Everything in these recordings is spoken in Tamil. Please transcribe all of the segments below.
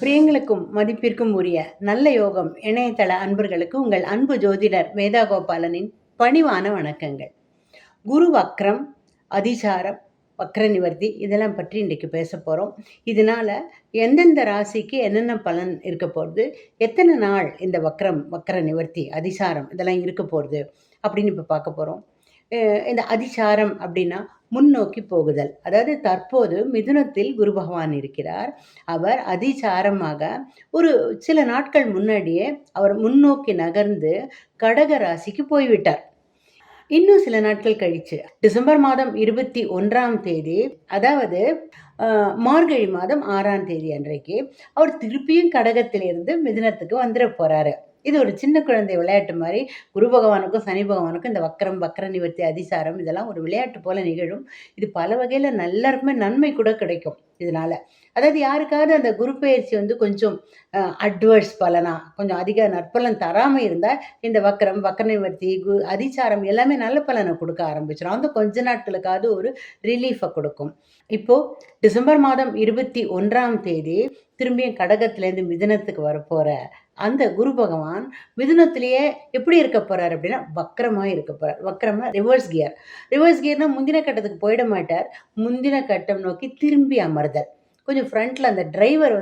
பிரியங்களுக்கும் மதிப்பிற்கும் உரிய நல்ல யோகம் இணையதள அன்பர்களுக்கு உங்கள் அன்பு ஜோதிடர் வேதா கோபாலனின் பணிவான வணக்கங்கள். குரு வக்ரம், அதிசாரம், வக்ர நிவர்த்தி இதெல்லாம் பற்றி இன்றைக்கு பேச போகிறோம். இதனால் எந்தெந்த ராசிக்கு என்னென்ன பலன் இருக்க போகிறது, எத்தனை நாள் இந்த வக்ர நிவர்த்தி, அதிசாரம் இதெல்லாம் இருக்க போகிறது அப்படின்னு இப்போ பார்க்க போகிறோம். இந்த அதிசாரம் அப்படின்னா முன்னோக்கி போகுதல். அதாவது தற்போது மிதுனத்தில் குரு பகவான் இருக்கிறார். அவர் அதிசாரமாக ஒரு சில நாட்கள் முன்னாடியே அவர் முன்னோக்கி நகர்ந்து கடக ராசிக்கு போய்விட்டார். இன்னும் சில நாட்கள் கழிச்சு டிசம்பர் மாதம் 21ஆம் தேதி, அதாவது மார்கழி மாதம் 6ஆம் தேதி அன்றைக்கு அவர் திருப்பியும் கடகத்திலிருந்து மிதுனத்துக்கு வந்துட போறாரு. இது ஒரு சின்ன குழந்தை விளையாட்டு மாதிரி குரு பகவானுக்கும் சனி பகவானுக்கும் இந்த வக்ர நிவர்த்தி, அதிசாரம் இதெல்லாம் ஒரு விளையாட்டு போல நிகழும். இது பல வகையில் எல்லாருக்குமே நன்மை கூட கிடைக்கும் இதனால. அதாவது யாருக்காவது அந்த குரு பயிற்சி கொஞ்சம் அட்வர்ஸ் பலனா, கொஞ்சம் அதிக நற்பலன் தராமல் இருந்தால் இந்த வக்ர நிவர்த்தி, அதிசாரம் எல்லாமே நல்ல பலனை கொடுக்க ஆரம்பிச்சிடும். அந்த கொஞ்ச நாட்களுக்காவது ஒரு ரிலீஃபை கொடுக்கும். இப்போது டிசம்பர் மாதம் 21ஆம் தேதி திரும்பியும் கடகத்திலேருந்து மிதுனத்துக்கு வரப்போகிற அந்த குரு பகவான் மிதுனத்திலேயே எப்படி இருக்க போகிறார் அப்படின்னா வக்ரமாக இருக்க போகிறார். வக்ரமாக ரிவர்ஸ் கியர்னால் முந்தின கட்டத்துக்கு போயிட மாட்டார். முந்தின கட்டம் நோக்கி திரும்பி அமர்தல். கொஞ்சம் ஃப்ரண்ட்டில் அந்த டிரைவர்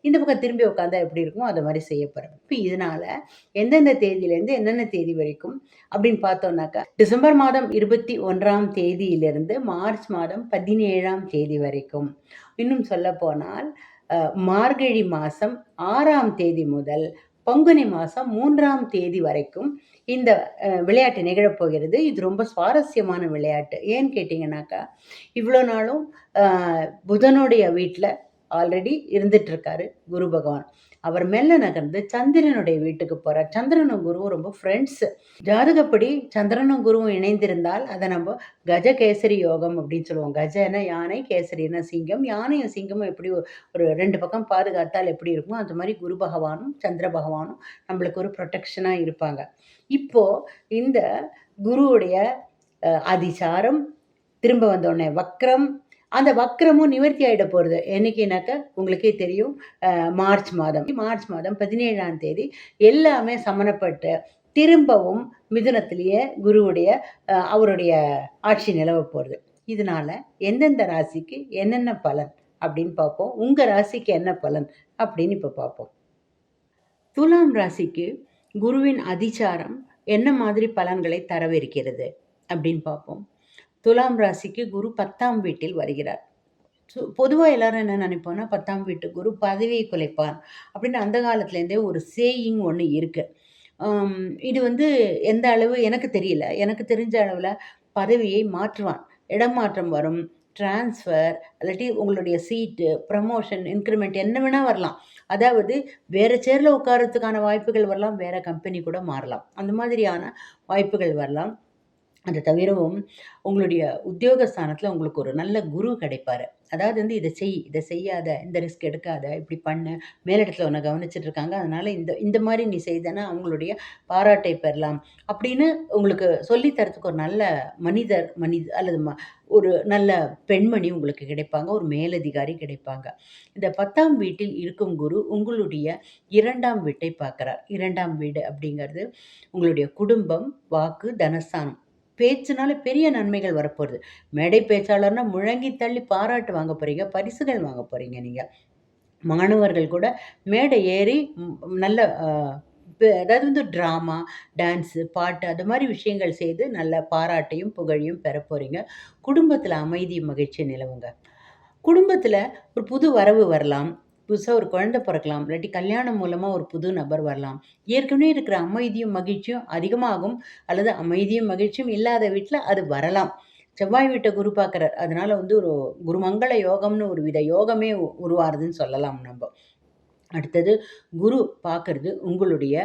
இந்த பக்கம் திரும்பி உட்காந்தா எப்படி இருக்குமோ அதை மாதிரி செய்ய போகிறார். இப்போ இதனால் எந்தெந்த தேதியிலேருந்து என்னென்ன தேதி வரைக்கும் அப்படின்னு பார்த்தோம்னாக்கா, டிசம்பர் மாதம் 21ஆம் தேதியிலிருந்து மார்ச் மாதம் 17ஆம் தேதி வரைக்கும், இன்னும் சொல்ல போனால் மார்கழி மாதம் 6ஆம் தேதி முதல் பங்குனி மாதம் 3ஆம் தேதி வரைக்கும் இந்த விளையாட்டு நிகழப்போகிறது. இது ரொம்ப சுவாரஸ்யமான விளையாட்டு. ஏன்னு கேட்டிங்கனாக்கா, இவ்வளோ நாளும் புதனுடைய வீட்டில் ஆல்ரெடி இருந்துகிட்ருக்காரு குரு பகவான். அவர் மெல்ல நகர்ந்து சந்திரனுடைய வீட்டுக்கு போகிறார். சந்திரனும் குருவும் ரொம்ப ஃப்ரெண்ட்ஸு. ஜாதகப்படி சந்திரனும் குருவும் இணைந்திருந்தால் அதை நம்ம கஜகேசரி யோகம் அப்படின்னு சொல்லுவோம். கஜன யானை, கேசரினா சிங்கம். யானையும் சிங்கமும் எப்படி ஒரு 2 பக்கம் பாதுகாத்தால் எப்படி இருக்குமோ அந்த மாதிரி குரு பகவானும் சந்திர பகவானும் நம்மளுக்கு ஒரு ப்ரொடெக்ஷனாக இருப்பாங்க. இப்போது இந்த குருவுடைய அதிசாரம் திரும்ப வந்தோடனே வக்ரம், அந்த வக்ரமும் நிவர்த்தி ஆகிட போகிறது. என்னைக்குனாக்கா உங்களுக்கே தெரியும், மார்ச் மாதம் 17ஆம் தேதி எல்லாமே சமணப்பட்டு திரும்பவும் மிதுனத்திலேயே குருவுடைய அவருடைய ஆட்சி நிலவ போகிறது. இதனால் எந்தெந்த ராசிக்கு என்னென்ன பலன் அப்படின்னு பார்ப்போம். உங்கள் ராசிக்கு என்ன பலன் அப்படின்னு இப்போ பார்ப்போம். துலாம் ராசிக்கு குருவின் அதிசாரம் என்ன மாதிரி பலன்களை தரவிருக்கிறது அப்படின்னு பார்ப்போம். துலாம் ராசிக்கு குரு 10ஆம் வீட்டில் வருகிறார். பொதுவாக எல்லாரும் என்ன நினைப்போன்னா, 10ஆம் வீட்டு குரு பதவியை குலைப்பார் அப்படின்னு அந்த காலத்துலேருந்தே ஒரு சேயிங் ஒன்று இருக்குது. இது எந்த அளவு எனக்கு தெரியல. எனக்கு தெரிஞ்ச அளவில் பதவியை மாற்றுவான், இடமாற்றம் வரும், டிரான்ஸ்ஃபர், இல்லாட்டி உங்களுடைய சீட்டு, ப்ரமோஷன், இன்க்ரிமெண்ட் என்ன வேணால் வரலாம். அதாவது வேறு சேரில் உட்காரத்துக்கான வாய்ப்புகள் வரலாம், வேறு கம்பெனி கூட மாறலாம், அந்த மாதிரியான வாய்ப்புகள் வரலாம். அது தவிரவும் உங்களுடைய உத்தியோகஸ்தானத்தில் உங்களுக்கு ஒரு நல்ல குரு கிடைப்பார். அதாவது இதை செய்யாத, இந்த ரிஸ்க் எடுக்காத, இப்படி பண்ண, மேலிடத்தில் உன்னை கவனிச்சிட்டு இருக்காங்க, அதனால் இந்த மாதிரி நீ செய்தனா அவங்களுடைய பாராட்டை பெறலாம் அப்படின்னு உங்களுக்கு சொல்லித்தரத்துக்கு ஒரு நல்ல மனிதர் அல்லது ஒரு நல்ல பெண்மணி உங்களுக்கு கிடைப்பாங்க, ஒரு மேலதிகாரி கிடைப்பாங்க. இந்த 10ஆம் வீட்டில் இருக்கும் குரு உங்களுடைய 2ஆம் வீட்டை பார்க்குறார். 2ஆம் வீடு அப்படிங்கிறது உங்களுடைய குடும்பம், வாக்கு, தனஸ்தானம். பேச்சுனால பெரிய நன்மைகள் வரப்போகுது. மேடை பேச்சாளர்னா முழங்கி தள்ளி பாராட்டு வாங்க போகிறீங்க, பரிசுகள் வாங்க போகிறீங்க. நீங்கள் மாணவர்கள் கூட மேடை ஏறி நல்ல அதாவது ட்ராமா, டான்ஸு, பாட்டு அது மாதிரி விஷயங்கள் செய்து நல்ல பாராட்டையும் புகழையும் பெற போகிறீங்க. குடும்பத்தில் அமைதியும் மகிழ்ச்சி நிலவுங்க. குடும்பத்தில் ஒரு புது வரவு வரலாம், புதுசாக ஒரு குழந்தை பிறக்கலாம், இல்லாட்டி கல்யாணம் மூலமாக ஒரு புது நபர் வரலாம். ஏற்கனவே இருக்கிற அமைதியும் மகிழ்ச்சியும் அதிகமாகும், அல்லது அமைதியும் மகிழ்ச்சியும் இல்லாத வீட்டில் அது வரலாம். செவ்வாய் வீட்டை குரு பார்க்குறார். அதனால் ஒரு குருமங்கள யோகம்னு ஒரு வித யோகமே உருவாருதுன்னு சொல்லலாம் நம்ம. அடுத்தது குரு பார்க்குறது உங்களுடைய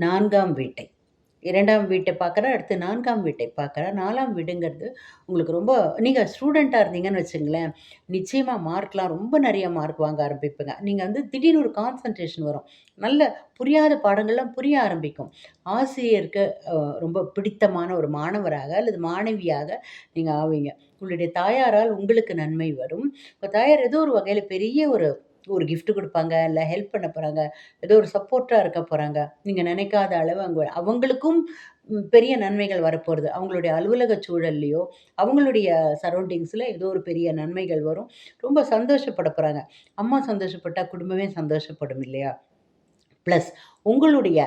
4ஆம் வீட்டை. 2ஆம் வீட்டை பார்க்குறார், அடுத்து 4ஆம் வீட்டை பார்க்குறார். 4ஆம் வீடுங்கிறது உங்களுக்கு ரொம்ப, நீங்கள் ஸ்டூடெண்ட்டாக இருந்தீங்கன்னு வச்சுங்களேன், நிச்சயமாக மார்க்லாம் ரொம்ப நிறைய மார்க் வாங்க ஆரம்பிப்பீங்க. நீங்கள் திடீர்னு ஒரு கான்சன்ட்ரேஷன் வரும், நல்ல புரியாத பாடங்கள்லாம் புரிய ஆரம்பிக்கும். ஆசிரியருக்கு ரொம்ப பிடித்தமான ஒரு மாணவராக அல்லது மாணவியாக நீங்கள் ஆவீங்க. உங்களுடைய தாயாரால் உங்களுக்கு நன்மை வரும். உங்கள் தாயார் ஏதோ ஒரு வகையில் பெரிய ஒரு ஒரு gift குடுப்பாங்க, இல்ல ஹெல்ப் பண்ண போறாங்க, ஏதோ ஒரு சப்போர்ட்டா இருக்க போறாங்க. நீங்க நினைக்காத அளவு அவங்களுக்கும் பெரிய நன்மைகள் வரப்போறது. அவங்களுடைய அலுவலக சூழல்லயோ, அவங்களுடைய சரவுண்டிங்ஸ்ல ஏதோ ஒரு பெரிய நன்மைகள் வரும். ரொம்ப சந்தோஷப்பட போறாங்க. அம்மா சந்தோஷப்பட்டா குடும்பமே சந்தோஷப்படும் இல்லையா? ப்ளஸ் உங்களுடைய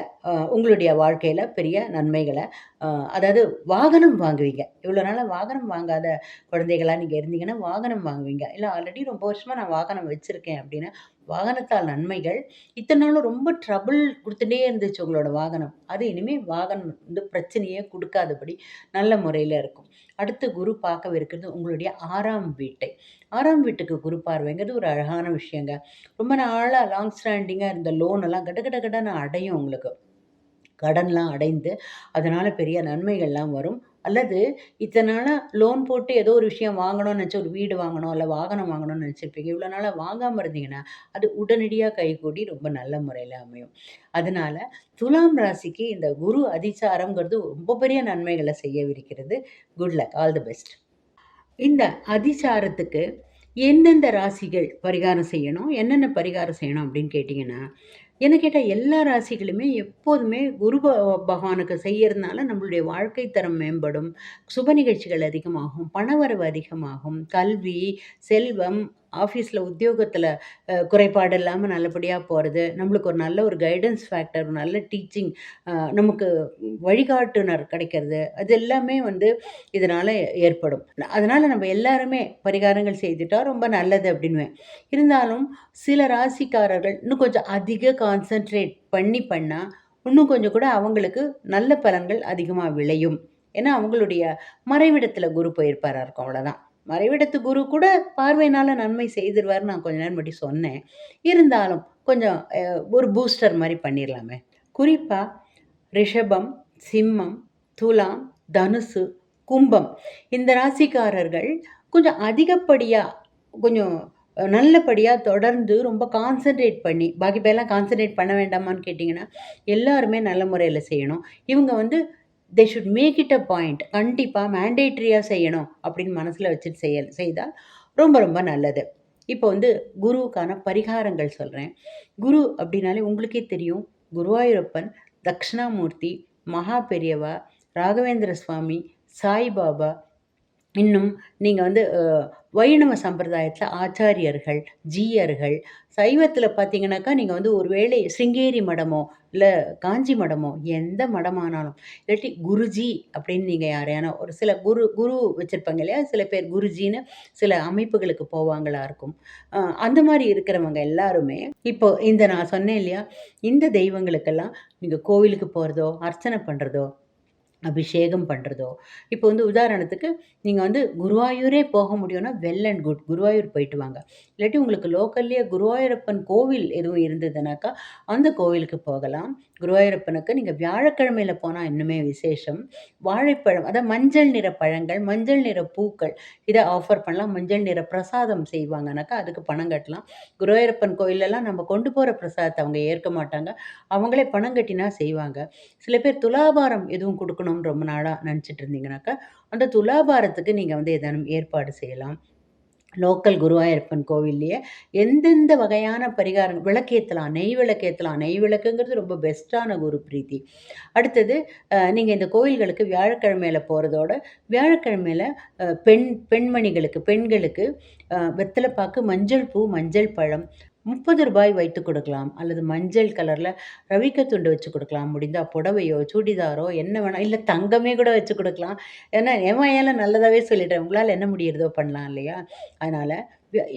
உங்களுடைய வாழ்க்கையில பெரிய நன்மைகள அ அதாவது வாகனம் வாங்குவீங்க. இவ்வளோ நாளா வாகனம் வாங்காத குழந்தைகளா நீங்க இருந்தீங்கன்னா, வாகனம் வாங்குவீங்க. இல்ல ஆல்ரெடி ரொம்ப வருஷமா நான் வாகனம் வச்சிருக்கேன் அப்டின்னா, வாகனத்தால் நன்மைகள். இத்தன நாளும் ரொம்ப ட்ரபிள் குடுத்துட்டே இருந்துச்சு உங்களோட வாகனம். அது இனிமே வாகனம் வந்து பிரச்சனையே குடுக்காதபடி நல்ல முறையில இருக்கும். அடுத்து குரு பார்க்கவிருக்கிறது உங்களுடைய 6ஆம் வீட்டை. 6ஆம் வீட்டுக்கு குரு பார்வைங்கிறது ஒரு அழகான விஷயங்க. ரொம்ப நாளா லாங் ஸ்டாண்டிங்கா இருந்த லோன் எல்லாம் கட கட கடன்னு அடையும் உங்களுக்கு. கடன்லாம் அடைந்து, அதனால பெரிய நன்மைகள்லாம் வரும். அல்லது இத்தன நாளா லோன் போட்டு ஏதோ ஒரு விஷயம் வாங்கணும்னு நெனச்சு ஒரு வீடு வாங்கணும், இல்ல வாகனம் வாங்கணும்னு நெனச்சிருப்பீங்க. இவ்வளோ நாளா வாங்காம இருந்தீங்கன்னா, அது உடனடியா கைகூடி ரொம்ப நல்ல முறையில அமையும். அதனால துலாம் ராசிக்கு இந்த குரு அதிசாரம்ங்கிறது ரொம்ப பெரிய நன்மைகள செய்யவிருக்கிறது. Good luck. All the best. இந்த அதிசாரத்துக்கு எந்தெந்த ராசிகள் பரிகாரம் செய்யணும்? என்னென்ன பரிகாரம் செய்யணும் அப்படின்னு கேட்டீங்கன்னா, என்ன கேட்டா எல்லா ராசிகளுமே எப்போதுமே குரு பகவானுக்கு செய்யறதுனால நம்மளுடைய வாழ்க்கை தரம் மேம்படும். சுப நிகழ்ச்சிகள் அதிகமாகும். பணவரவு அதிகமாகும். கல்வி, செல்வம், ஆஃபீஸ்ல உத்தியோகத்துல குறைபாடு இல்லாம நல்லபடியா போறது. நம்மளுக்கு ஒரு நல்ல ஒரு கைடன்ஸ் ஃபேக்டர், ஒரு நல்ல டீச்சிங் நமக்கு வழிகாட்டுனர் கிடைக்கிறது. அது எல்லாமே வந்து இதனால ஏற்படும். அதனால நம்ம எல்லாருமே பரிகாரங்கள் செய்துட்டா ரொம்ப நல்லது அப்படின்னுவேன். இருந்தாலும் சில ராசிக்காரர்கள் இன்னும் கொஞ்சம் அதிக கான்சன்ட்ரேட் பண்ணா, இன்னும் கொஞ்சம் கூட அவங்களுக்கு நல்ல பலன்கள் அதிகமா விளையும். ஏன்னா, அவங்களுடைய மறைவிடத்துல குரு போயிருப்பாரா இருக்கும் அவ்வளோதான். மறைவிடத்து குரு கூட பார்வையினால நன்மை செய்துருவாருன்னு நான் கொஞ்ச நேரம் முன்னாடி சொன்னேன். இருந்தாலும் கொஞ்சம் ஒரு பூஸ்டர் மாரி பண்ணிர்லாமே. குறிப்பா ரிஷபம், சிம்மம், துலாம், தனுசு, கும்பம் இந்த ராசிக்காரர்கள் கொஞ்சம் அதிகப்படியா, கொஞ்சம் நல்லபடியா தொடர்ந்து ரொம்ப கான்சன்ட்ரேட் பண்ணி, பாக்கி பேர்லாம் கான்சன்ட்ரேட் பண்ண வேண்டாமான்னு கேட்டீங்கன்னா, எல்லாருமே நல்ல முறையில செய்யணும். இவங்க வந்து they should make it a point. கண்டிப்பா மேண்டேட்டரியா செய்யணும் அப்படின்னு மனசுல வச்சுட்டு செய்தால் ரொம்ப ரொம்ப நல்லது. இப்போ வந்து குருவுக்கான பரிகாரங்கள் சொல்றேன். குரு அப்படின்னாலே உங்களுக்கே தெரியும். குருவாயூரப்பன், தக்ஷணாமூர்த்தி, மகா பெரியவா, ராகவேந்திர சுவாமி, சாய்பாபா, இன்னும் நீங்க வந்து வைணவ சம்பிரதாயத்தில ஆச்சாரியர்கள், ஜீயர்கள், சைவத்தில பார்த்தீங்கன்னாக்கா, நீங்க வந்து ஒரு வேளை சிருங்கேரி மடமோ, இல்ல காஞ்சி மடமோ, எந்த மடமானாலும், இல்லாட்டி குருஜி அப்படின்னு நீங்க யாரையானா ஒரு சில குரு குரு வச்சிருப்பாங்க இல்லையா? சில பேர் குருஜின்னு சில அமைப்புகளுக்கு போவாங்களா இருக்கும். அந்த மாரி இருக்கிறவங்க எல்லாருமே, இப்போ இந்த நான் சொன்னேன் இல்லையா? இந்த தெய்வங்களுக்கெல்லாம் நீங்க கோவிலுக்கு போறதோ, அர்ச்சனை பண்றதோ, அபிஷேகம் பண்றதோ, இப்போ வந்து உதாரணத்துக்கு நீங்க வந்து குருவாயூரே போக முடியும்னா, வெல் அண்ட் குட். குருவாயூர் போயிட்டு வாங்க. இல்லாட்டி உங்களுக்கு லோக்கல்லயே குருவாயூரப்பன் கோவில் எதுவும் இருந்ததுனாக்கா, அந்த கோவிலுக்கு போகலாம். குருவாயூரப்பனுக்கு நீங்க வியாழக்கிழமையில போனா இன்னுமே விசேஷம். வாழைப்பழம் அதான் மஞ்சள் நிற பழங்கள், மஞ்சள் நிற பூக்கள் இத ஆஃபர் பண்ணலாம். மஞ்சள் நிற பிரசாதம் செய்வாங்கனாக்கா, அதுக்கு பணம் கட்டலாம். குருவாயூரப்பன் கோயில்லலாம் நம்ம கொண்டு போற பிரசாதத்த அவங்க ஏற்க மாட்டாங்க. அவங்களே பணம் கட்டினா செய்வாங்க. சில பேர் துலாபாரம் எதுவும் குடுக்கணும்னு ரொம்ப நாளா நெனச்சிட்டு இருந்தீங்கனாக்கா, அந்த துலாபாரத்துக்கு நீங்க வந்து ஏதேனும் ஏற்பாடு செய்யலாம். லோக்கல் குருவாயூரப்பன் கோவில்லயே எந்தெந்த வகையான பரிகாரம் விளக்கேத்தலாம். நெய் விளக்கேத்தலாம். நெய் விளக்குங்கிறது ரொம்ப பெஸ்ட்டான குரு பிரீத்தி. அடுத்தது நீங்க இந்த கோயில்களுக்கு வியாழக்கிழமையில போறதோட, வியாழக்கிழமையில பெண்மணிகளுக்கு, பெண்களுக்கு வெத்தல பாக்கு, மஞ்சள் பூ, மஞ்சள் பழம் ரூ. 30 வைத்து கொடுக்கலாம். அல்லது மஞ்சள் கலர்ல ரவிக்க துண்டு வச்சு கொடுக்கலாம். முடிந்தா புடவையோ, சுடிதாரோ என்ன வேணா இல்ல தங்கமே கூட வச்சு கொடுக்கலாம். ஏன்னா என் வாயால நல்லதாவே சொல்லிட்டேன். உங்களால என்ன முடியிறதோ பண்ணலாம் இல்லையா? அதனால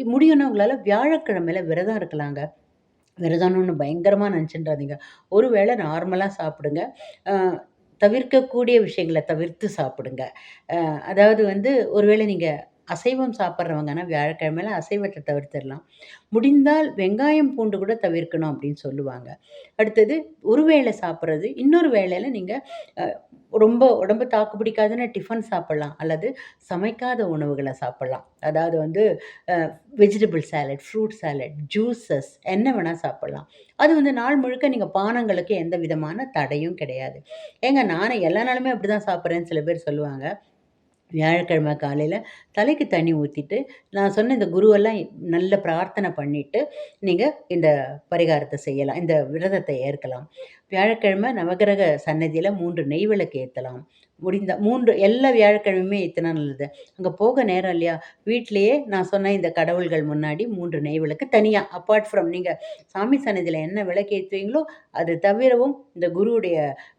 முடியும்னா உங்களால வியாழக்கிழமையில விரதம் இருக்கலாங்க. விரதம்னு ஒண்ணு பயங்கரமா நெனச்சுன்றாதீங்க. ஒரு வேள நார்மலா சாப்பிடுங்க. அ தவிர்க்கக்கூடிய விஷயங்கள தவிர்த்து சாப்பிடுங்க. அதாவது வந்து ஒருவேளை நீங்க அசைவம் சாப்பிடுறவங்கன்னா, வியாழக்கிழமையில அசைவத்த தவிர்த்திடலாம். முடிந்தால் வெங்காயம், பூண்டு கூட தவிர்க்கணும் அப்படின்னு சொல்லுவாங்க. அடுத்தது ஒரு வேளை சாப்பிடுறது, இன்னொரு வேளையில நீங்க அ ரொம்ப உடம்பு தாக்கு பிடிக்காதுன்னா டிஃபன் சாப்பிடலாம். அல்லது சமைக்காத உணவுகள சாப்பிடலாம். அதாவது வந்து அ vegetable salad, fruit salad, juices என்ன வேணா சாப்பிடலாம். அது வந்து நாள் முழுக்க நீங்க பானங்களுக்கு எந்த விதமான தடையும் கிடையாது. ஏங்க நானே எல்லா நாளுமே அப்படிதான் சாப்பிடுறேன்னு சில பேர் சொல்லுவாங்க. வியாழக்கிழமை காலையில் தலைக்கு தண்ணி ஊற்றிட்டு நான் சொன்ன இந்த குருவெல்லாம் நல்ல பிரார்த்தனை பண்ணிவிட்டு நீங்கள் இந்த பரிகாரத்தை செய்யலாம், இந்த விரதத்தை ஏற்கலாம். வியாழக்கிழமை நவகிரக சன்னதியில் 3 நெய் விளக்கு ஏற்றலாம். முடிந்த 3 எல்லா வியாழக்கிழமையுமே ஏற்றினா நல்லது. அங்கே போக நேரம் இல்லையா, வீட்டிலேயே நான் சொன்ன இந்த கடவுள்கள் முன்னாடி 3 நெய் விளக்கு தனியாக அப்பார்ட் ஃப்ரம் நீங்கள் சாமி சன்னதியில் என்ன விளக்கு ஏற்றுவீங்களோ அது தவிரவும் இந்த குருவுடைய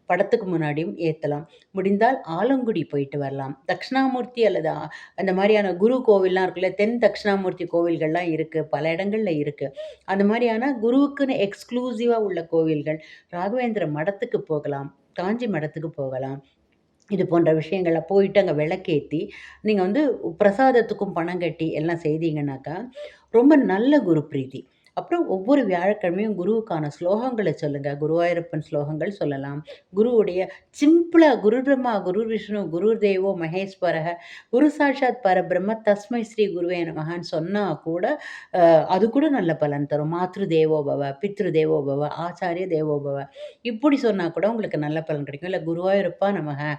படத்துக்கு முன்னாடியும் ஏற்றலாம். முடிந்தால் ஆலங்குடி போயிட்டு வரலாம். தட்சிணாமூர்த்தி அல்லது அந்த மாதிரியான குரு கோவில்லாம் இருக்குல்ல, தென் தட்சிணாமூர்த்தி கோவில்கள்லாம் இருக்குது, பல இடங்களில் இருக்குது. அந்த மாதிரியான குருவுக்குன்னு எக்ஸ்க்ளூசிவாக உள்ள கோவில்கள், ராகவேந்திர மடத்துக்கு போகலாம், காஞ்சி மடத்துக்கு போகலாம். இது போன்ற விஷயங்கள போயிட்டு அங்கே விளக்கேத்தி, நீங்கள் வந்து பிரசாதத்துக்கும் பணம் கட்டி எல்லாம் செய்தீங்கன்னாக்கா, ரொம்ப நல்ல குரு பிரீத்தி. அப்புறம் ஒவ்வொரு வியாழக்கிழமையும் குருவுக்கான ஸ்லோகங்களை சொல்லுங்கள். குருவாயூரப்பன் ஸ்லோகங்கள் சொல்லலாம். குருவுடைய சிம்பிளாக குரு பிரம்மா குரு விஷ்ணு குரு தேவோ மகேஸ்வரக குரு சாட்சாத் பரபிரம்ம தஸ்மை ஸ்ரீ குருவே நமகான்னு சொன்னால் கூட அது கூட நல்ல பலன் தரும். மாத்ரு தேவோபவ பித்ரு தேவோபவ ஆச்சாரிய தேவோபவ இப்படி சொன்னால் கூட உங்களுக்கு நல்ல பலன் கிடைக்கும். இல்லை குருவாயூரப்பா நமக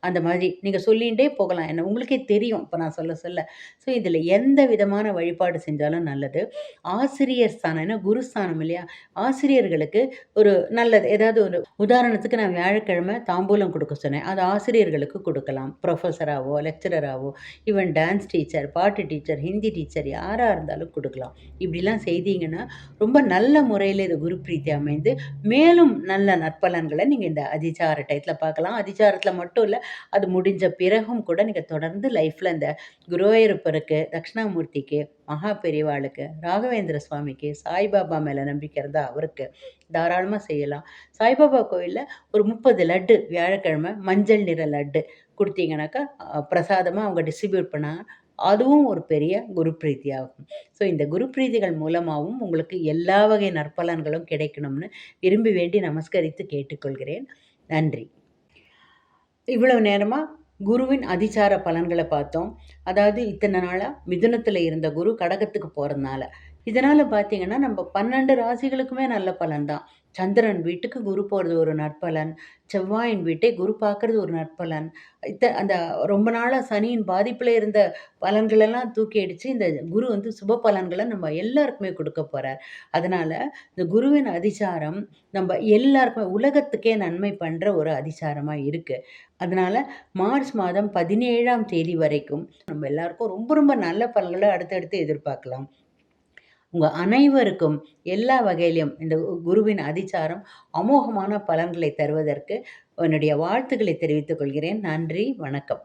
அந்த மாதிரி நீங்கள் சொல்லிகிட்டே போகலாம். என்ன உங்களுக்கே தெரியும் இப்போ நான் சொல்ல சொல்ல. ஸோ இதில் எந்த விதமான வழிபாடு செஞ்சாலும் நல்லது. ஆசிரியர் ஸ்தானம், ஏன்னா குருஸ்தானம் இல்லையா, ஆசிரியர்களுக்கு ஒரு நல்லது. ஏதாவது ஒரு உதாரணத்துக்கு நான் வியாழக்கிழமை தாம்பூலம் கொடுக்க சொன்னேன், அது ஆசிரியர்களுக்கு கொடுக்கலாம். ப்ரொஃபஸராகவோ லெக்சரராகவோ ஈவன் டான்ஸ் டீச்சர், பாட்டு டீச்சர், ஹிந்தி டீச்சர் யாராக இருந்தாலும் கொடுக்கலாம். இப்படிலாம் செய்தீங்கன்னா ரொம்ப நல்ல முறையில் இது குரு பிரீத்தி அமைந்து மேலும் நல்ல நற்பலன்களை நீங்கள் இந்த அதிசார டயத்தில் பார்க்கலாம். அதிசாரத்தில் மட்டும் இல்லை, அது முடிஞ்ச பிறகும் கூட நீங்கள் தொடர்ந்து லைஃப்பில் இந்த குருவாயூரப்பருக்கு, தட்சிணாமூர்த்திக்கு, மகா பெரிவாளுக்கு, ராகவேந்திர சுவாமிக்கு, சாய்பாபா மேலே நம்பிக்கை இருந்தால் அவருக்கு தாராளமாக செய்யலாம். சாய்பாபா கோயிலில் ஒரு 30 லட்டு வியாழக்கிழமை மஞ்சள் நிற லட்டு கொடுத்தீங்கன்னாக்கா பிரசாதமாக அவங்க டிஸ்ட்ரிபியூட் பண்ணால் அதுவும் ஒரு பெரிய குரு பிரீத்தி ஆகும். ஸோ இந்த குரு பிரீதிகள் மூலமாகவும் உங்களுக்கு எல்லா வகை நற்பலன்களும் கிடைக்கணும்னு விரும்பி வேண்டி நமஸ்கரித்து கேட்டுக்கொள்கிறேன். நன்றி. இவ்வளவு நேரமாக குருவின் அதிசார பலன்களை பார்த்தோம். அதாவது இத்தனை நாளாக மிதுனத்தில் இருந்த குரு கடகத்துக்கு போகிறதுனால இதனால் பார்த்தீங்கன்னா நம்ம 12 ராசிகளுக்குமே நல்ல பலன் தான். சந்திரன் வீட்டுக்கு குரு போகிறது ஒரு நற்பலன், செவ்வாயின் வீட்டை குரு பார்க்குறது ஒரு நற்பலன். அந்த ரொம்ப நாளாக சனியின் பாதிப்பில் இருந்த பலன்களெல்லாம் தூக்கி அடித்து இந்த குரு வந்து சுப பலன்களை நம்ம எல்லாருக்குமே கொடுக்க போகிறார். அதனால் இந்த குருவின் அதிசாரம் நம்ம எல்லாருக்குமே உலகத்துக்கே நன்மை பண்ணுற ஒரு அதிசாரமாக இருக்குது. அதனால் மார்ச் மாதம் 17ஆம் தேதி வரைக்கும் நம்ம எல்லாருக்கும் ரொம்ப ரொம்ப நல்ல பலன்களை அடுத்தடுத்து எதிர்பார்க்கலாம். உங்கள் அனைவருக்கும் எல்லா வகையிலும் இந்த குருவின் அதிசாரம் அமோகமான பலன்களை தருவதற்கு என்னுடைய வாழ்த்துக்களை தெரிவித்துக் கொள்கிறேன். நன்றி, வணக்கம்.